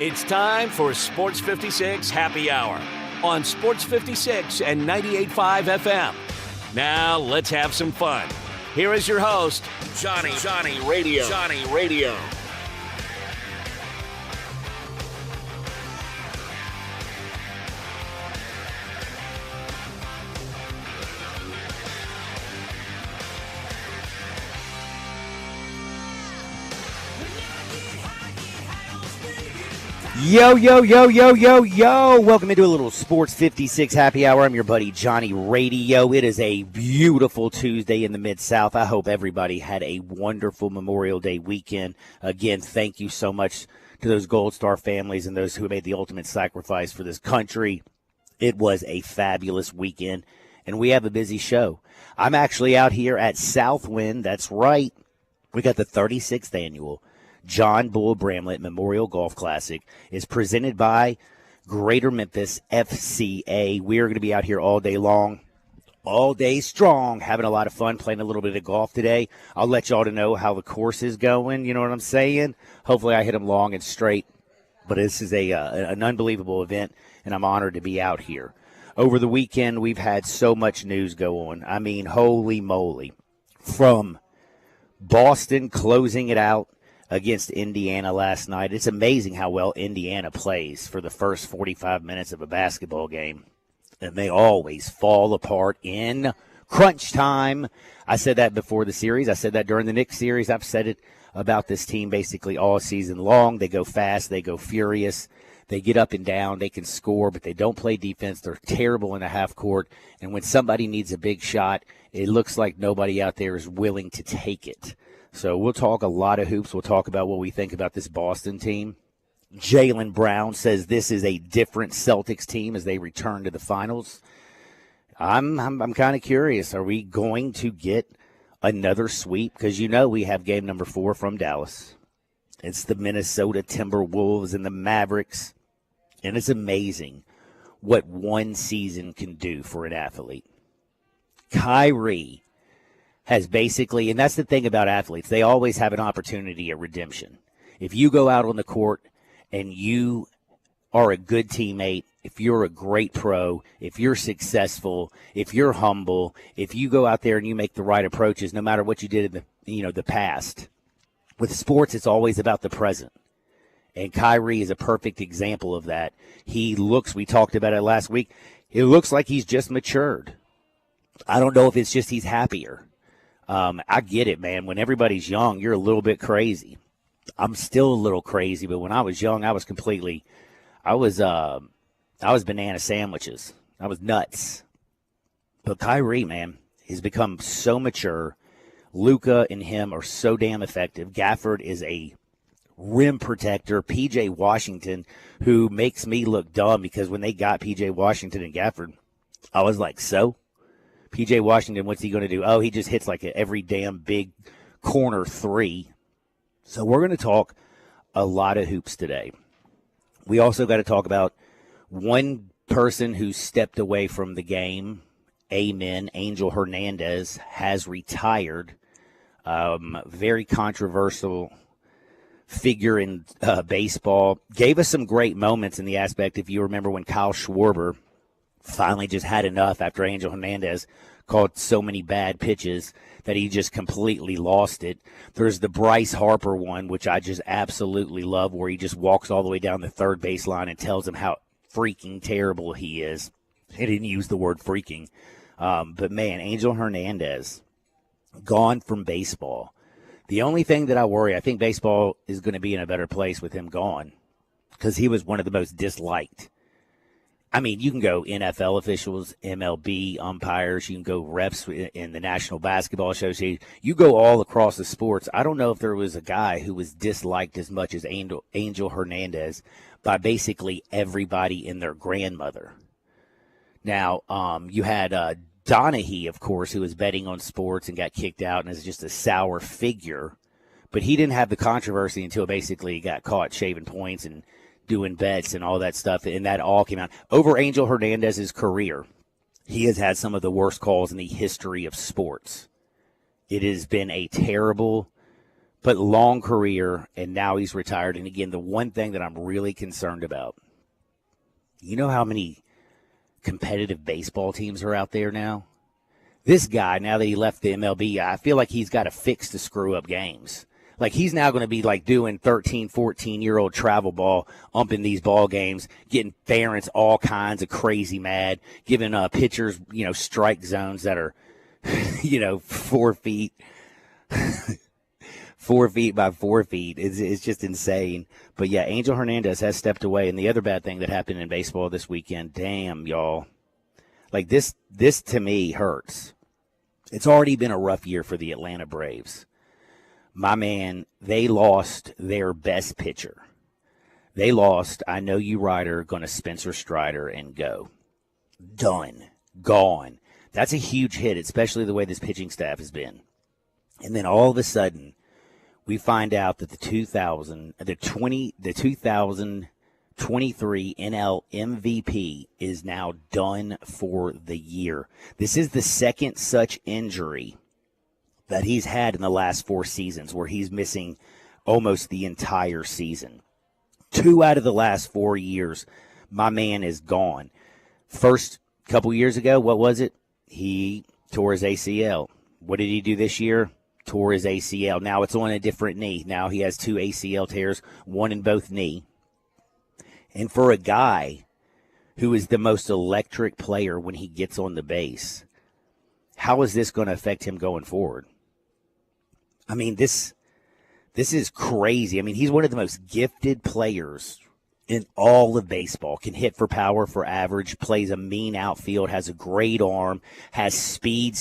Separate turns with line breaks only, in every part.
It's time for Sports 56 Happy Hour on Sports 56 and 98.5 FM. Now let's have some fun. Here is your host, Johnny Radio.
Yo. Welcome into a little Sports 56 Happy Hour. I'm your buddy Johnny Radio. It is a beautiful Tuesday in the Mid-South. I hope everybody had a wonderful Memorial Day weekend. Again, thank you so much to those Gold Star families and those who made the ultimate sacrifice for this country. It was a fabulous weekend, and we have a busy show. I'm actually out here at Southwind. That's right. We got the 36th annual John Bull Bramlett Memorial Golf Classic. Is presented by Greater Memphis FCA. We're going to be out here all day long, all day strong, having a lot of fun, playing a little bit of golf today. I'll let y'all to know how the course is going, you know what I'm saying? Hopefully I hit them long and straight. But this is an unbelievable event, and I'm honored to be out here. Over the weekend, we've had so much news go on. I mean, holy moly. From Boston closing it out against Indiana last night. It's amazing how well Indiana plays for the first 45 minutes of a basketball game. And they always fall apart in crunch time. I said that before the series. I said that during the Knicks series. I've said it about this team basically all season long. They go fast. They go furious. They get up and down. They can score, but they don't play defense. They're terrible in the half court. And when somebody needs a big shot, it looks like nobody out there is willing to take it. So we'll talk a lot of hoops. We'll talk about what we think about this Boston team. Jaylen Brown says this is a different Celtics team as they return to the finals. I'm kind of curious. Are we going to get another sweep? Because you know we have game number 4 from Dallas. It's the Minnesota Timberwolves and the Mavericks. And it's amazing what one season can do for an athlete. Kyrie has basically, and that's the thing about athletes, they always have an opportunity at redemption. If you go out on the court and you are a good teammate, if you're a great pro, if you're successful, if you're humble, if you go out there and you make the right approaches, no matter what you did in the past. With sports, it's always about the present. And Kyrie is a perfect example of that. We talked about it last week, it looks like he's just matured. I don't know if it's just he's happier. I get it, man. When everybody's young, you're a little bit crazy. I'm still a little crazy, but when I was young, I was banana sandwiches. I was nuts. But Kyrie, man, has become so mature. Luka and him are so damn effective. Gafford is a rim protector. P.J. Washington, who makes me look dumb because when they got P.J. Washington and Gafford, I was like, so? P.J. Washington, what's he going to do? Oh, he just hits like every damn big corner three. So we're going to talk a lot of hoops today. We also got to talk about one person who stepped away from the game. Amen. Angel Hernandez has retired. Very controversial figure in baseball. Gave us some great moments in the aspect, if you remember, when Kyle Schwarber finally just had enough after Angel Hernandez called so many bad pitches that he just completely lost it. There's the Bryce Harper one, which I just absolutely love, where he just walks all the way down the third baseline and tells him how freaking terrible he is. He didn't use the word freaking. But, man, Angel Hernandez, gone from baseball. The only thing that I worry, I think baseball is going to be in a better place with him gone, because he was one of the most disliked. I mean, you can go NFL officials, MLB umpires, you can go reps in the National Basketball Association. You go all across the sports. I don't know if there was a guy who was disliked as much as Angel Hernandez by basically everybody and their grandmother. Now, you had Donahue, of course, who was betting on sports and got kicked out and is just a sour figure. But he didn't have the controversy until basically he got caught shaving points and doing bets and all that stuff, and that all came out. Over Angel Hernandez's career, he has had some of the worst calls in the history of sports. It has been a terrible but long career, and now he's retired. And again, the one thing that I'm really concerned about, you know how many competitive baseball teams are out there now? This guy, now that he left the MLB, I feel like he's got to fix the screw-up games. Like, he's now going to be, like, doing 13, 14-year-old travel ball, umping these ball games, getting parents all kinds of crazy mad, giving pitchers, strike zones that are, 4 feet. 4 feet by 4 feet. It's just insane. But, yeah, Angel Hernandez has stepped away. And the other bad thing that happened in baseball this weekend, damn, y'all. Like, this to me hurts. It's already been a rough year for the Atlanta Braves. My man, they lost their best pitcher. They lost, I Know You Rider, going to Spencer Strider and go. Done. Gone. That's a huge hit, especially the way this pitching staff has been. And then all of a sudden, we find out that the 2023 NL MVP is now done for the year. This is the second such injury that he's had in the last 4 seasons, where he's missing almost the entire season. 2 out of the last 4 years, my man is gone. First couple years ago, what was it? He tore his ACL. What did he do this year? Tore his ACL. Now it's on a different knee. Now he has 2 ACL tears, one in both knee. And for a guy who is the most electric player when he gets on the base, how is this going to affect him going forward? I mean, this is crazy. I mean, he's one of the most gifted players in all of baseball. Can hit for power, for average, plays a mean outfield, has a great arm, has speed.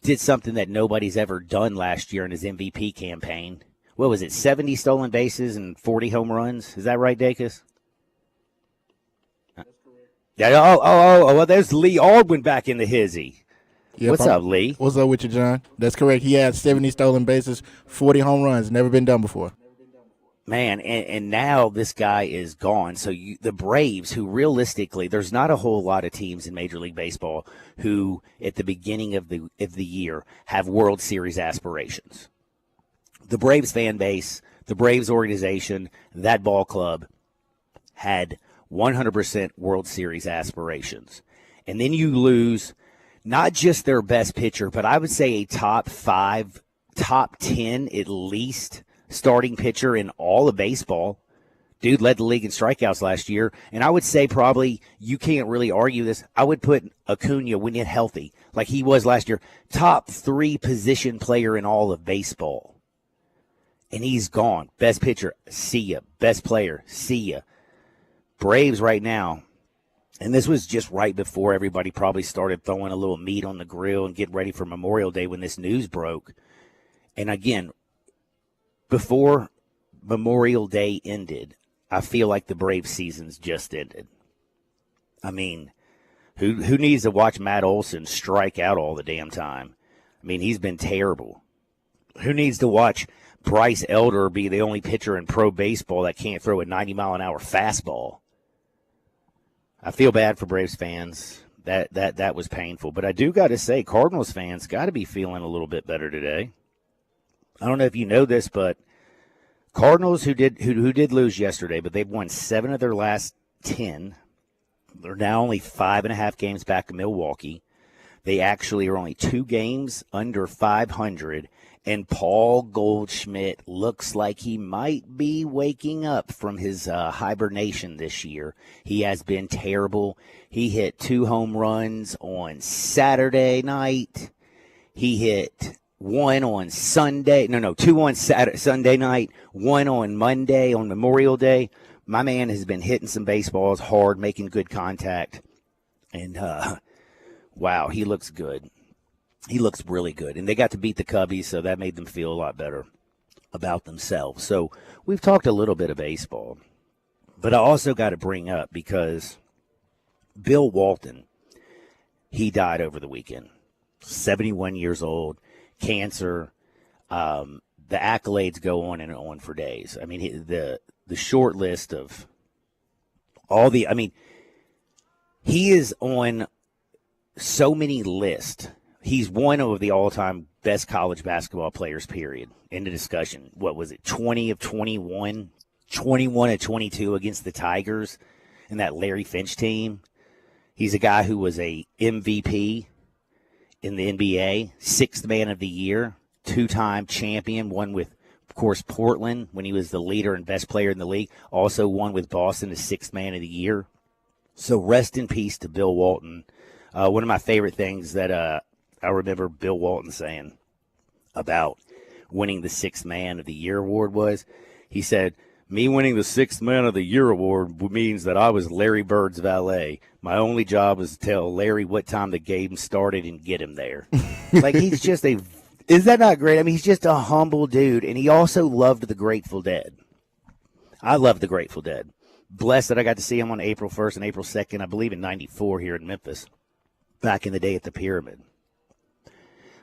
Did something that nobody's ever done last year in his MVP campaign. What was it, 70 stolen bases and 40 home runs? Is that right, Dacus? Yeah. Well, there's Lee Aldwin back in the hizzy. Yep, What's up, Lee?
What's up with you, John? That's correct. He had 70 stolen bases, 40 home runs. Never been done before.
Man, and now this guy is gone. So the Braves, who realistically, there's not a whole lot of teams in Major League Baseball who, at the beginning of the year, have World Series aspirations. The Braves fan base, the Braves organization, that ball club had 100% World Series aspirations. And then you lose not just their best pitcher, but I would say a top 5, top 10 at least starting pitcher in all of baseball. Dude led the league in strikeouts last year. And I would say probably, you can't really argue this, I would put Acuna, when he's healthy, like he was last year, top 3 position player in all of baseball. And he's gone. Best pitcher, see ya. Best player, see ya. Braves right now, and this was just right before everybody probably started throwing a little meat on the grill and getting ready for Memorial Day when this news broke. And again, before Memorial Day ended, I feel like the Braves season's just ended. I mean, who needs to watch Matt Olson strike out all the damn time? I mean, he's been terrible. Who needs to watch Bryce Elder be the only pitcher in pro baseball that can't throw a 90-mile-an-hour fastball? I feel bad for Braves fans. That was painful. But I do got to say, Cardinals fans got to be feeling a little bit better today. I don't know if you know this, but Cardinals who did lose yesterday, but they've won 7 of their last 10. They're now only 5.5 games back of Milwaukee. They actually are only 2 games under 500. And Paul Goldschmidt looks like he might be waking up from his hibernation this year. He has been terrible. He hit 2 home runs on Saturday night. He hit 1 on Sunday. No, 2 on Sunday night, 1 on Monday on Memorial Day. My man has been hitting some baseballs hard, making good contact. And, wow, he looks good. He looks really good. And they got to beat the Cubbies, so that made them feel a lot better about themselves. So we've talked a little bit of baseball. But I also got to bring up, because Bill Walton, he died over the weekend. 71 years old, cancer. The accolades go on and on for days. I mean, the short list of all he is on so many lists. He's one of the all-time best college basketball players, period. End of discussion. What was it, 20 of 21, 21 of 22 against the Tigers and that Larry Finch team? He's a guy who was a MVP in the NBA, sixth man of the year, two-time champion, won with, of course, Portland when he was the leader and best player in the league, also won with Boston as sixth man of the year. So rest in peace to Bill Walton. One of my favorite things that I remember Bill Walton saying about winning the Sixth Man of the Year award was, he said, me winning the Sixth Man of the Year award means that I was Larry Bird's valet. My only job was to tell Larry what time the game started and get him there. Like, he's just is that not great? I mean, he's just a humble dude, and he also loved the Grateful Dead. I love the Grateful Dead. Blessed that I got to see him on April 1st and April 2nd, I believe in 94 here in Memphis, back in the day at the Pyramid.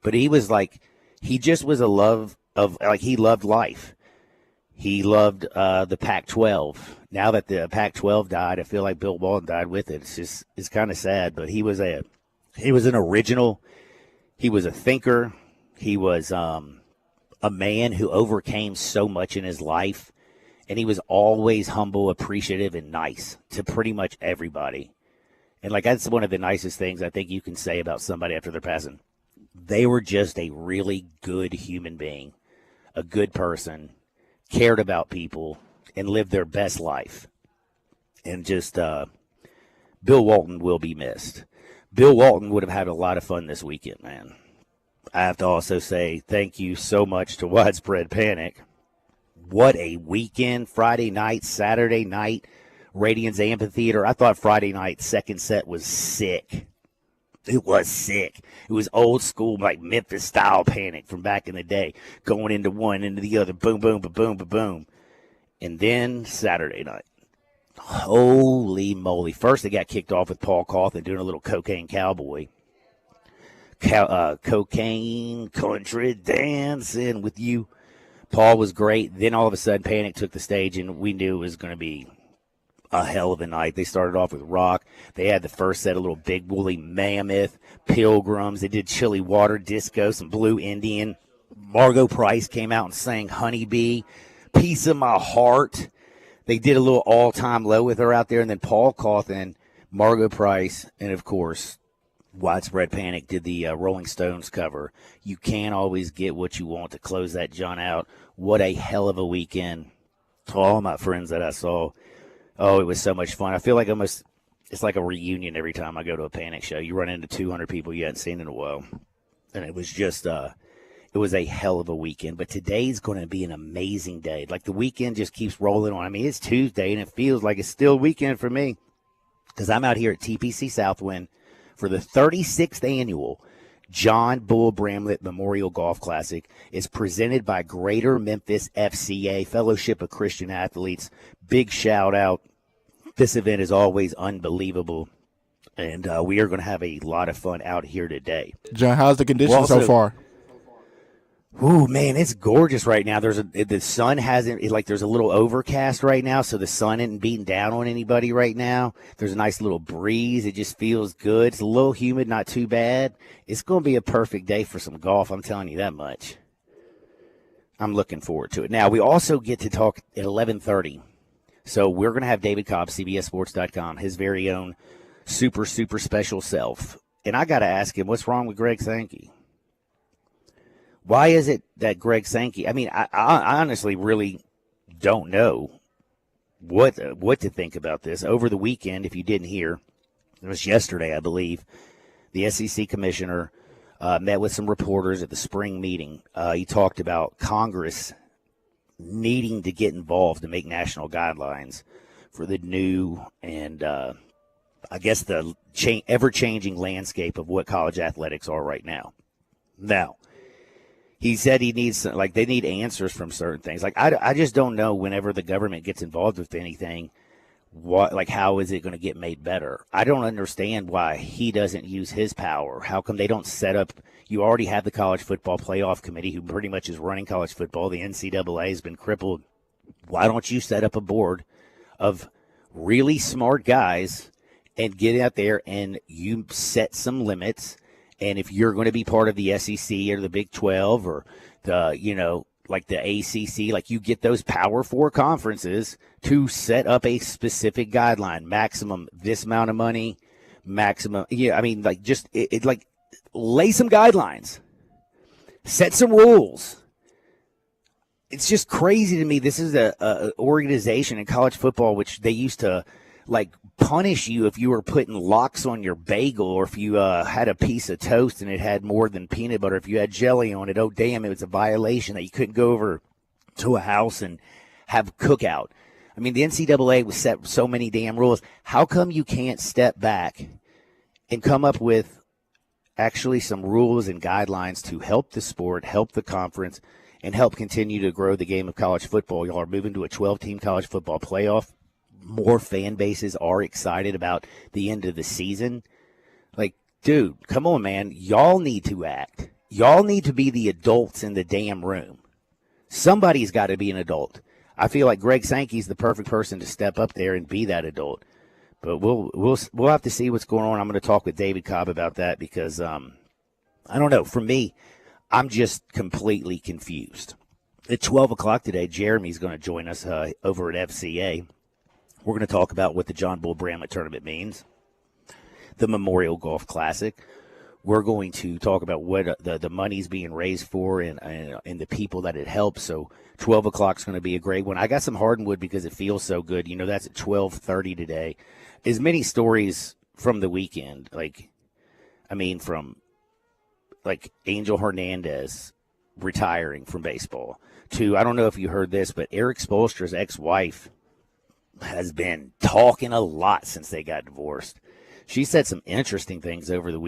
But he was like, he just was a love of, like, he loved life. He loved the Pac-12. Now that the Pac-12 died, I feel like Bill Walton died with it. It's kind of sad, but he was an original. He was a thinker. He was a man who overcame so much in his life, and he was always humble, appreciative, and nice to pretty much everybody. And, like, that's one of the nicest things I think you can say about somebody after they're passing. They were just a really good human being, a good person, cared about people, and lived their best life. And just Bill Walton will be missed. Bill Walton would have had a lot of fun this weekend, man. I have to also say thank you so much to Widespread Panic. What a weekend, Friday night, Saturday night, Radiance Amphitheater. I thought Friday night second set was sick. It was sick. It was old school, like Memphis-style Panic from back in the day, going into one, into the other, boom, boom, boom, boom, boom. And then Saturday night. Holy moly. First, they got kicked off with Paul Cauthen doing a little Cocaine Cowboy. Cocaine country dancing with you. Paul was great. Then all of a sudden, Panic took the stage, and we knew it was going to be a hell of a night. They started off with rock. They had the first set, a little Big Woolly Mammoth, Pilgrims. They did Chili Water Disco, some Blue Indian. Margo Price came out and sang Honeybee, Piece of My Heart. They did a little all-time low with her out there. And then Paul Cauthen, Margo Price, and, of course, Widespread Panic did the Rolling Stones cover. You can't always get what you want to close that John out. What a hell of a weekend to all my friends that I saw. Oh, it was so much fun. I feel like it's like a reunion every time I go to a Panic show. You run into 200 people you hadn't seen in a while. And it was just, it was a hell of a weekend. But today's going to be an amazing day. Like, the weekend just keeps rolling on. I mean, it's Tuesday, and it feels like it's still weekend for me because I'm out here at TPC Southwind for the 36th annual John Bull Bramlett Memorial Golf Classic. Is presented by Greater Memphis FCA, Fellowship of Christian Athletes. Big shout out. This event is always unbelievable, and we are going to have a lot of fun out here today.
John, how's the conditions so far?
Ooh, man, it's gorgeous right now. The sun hasn't, there's a little overcast right now, so the sun isn't beating down on anybody right now. There's a nice little breeze. It just feels good. It's a little humid, not too bad. It's going to be a perfect day for some golf, I'm telling you that much. I'm looking forward to it. Now, we also get to talk at 11:30. So we're going to have David Cobb, CBSSports.com, his very own super, super special self. And I got to ask him, what's wrong with Greg Sankey? Why is it that Greg Sankey – I mean, I honestly really don't know what to think about this. Over the weekend, if you didn't hear, it was yesterday, I believe, the SEC commissioner met with some reporters at the spring meeting. He talked about Congress needing to get involved to make national guidelines for the new and I guess the ever-changing landscape of what college athletics are right now. Now, he said he needs, they need answers from certain things. I just don't know whenever the government gets involved with anything, how is it going to get made better? I don't understand why he doesn't use his power. How come they don't set up, you already have the College Football Playoff Committee who pretty much is running college football. The NCAA has been crippled. Why don't you set up a board of really smart guys and get out there and you set some limits And if you're going to be part of the SEC or the Big 12 or like the ACC, like you get those Power 4 conferences to set up a specific guideline, maximum this amount of money, maximum. Yeah, I mean, like just like lay some guidelines, set some rules. It's just crazy to me. This is a organization in college football which they used to like punish you if you were putting locks on your bagel or if you had a piece of toast and it had more than peanut butter. If you had jelly on it, oh, damn, it was a violation that you couldn't go over to a house and have cookout. I mean, the NCAA was set so many damn rules. How come you can't step back and come up with actually some rules and guidelines to help the sport, help the conference, and help continue to grow the game of college football? Y'all are moving to a 12-team college football playoff. More fan bases are excited about the end of the season. Like, dude, come on, man. Y'all need to act. Y'all need to be the adults in the damn room. Somebody's got to be an adult. I feel like Greg Sankey's the perfect person to step up there and be that adult. But we'll have to see what's going on. I'm going to talk with David Cobb about that because I don't know. For me, I'm just completely confused. At 12 o'clock today, Jeremy's going to join us over at FCA. We're going to talk about what the John Bull Bramlett tournament means, the Memorial Golf Classic. We're going to talk about what the money's being raised for and the people that it helps. So 12 o'clock is going to be a great one. I got some Hardwood because it feels so good. You know, that's at 12:30 today. As many stories from the weekend, from Angel Hernandez retiring from baseball to, I don't know if you heard this, but Eric Spoelstra's ex-wife has been talking a lot since they got divorced. She said some interesting things over the weekend.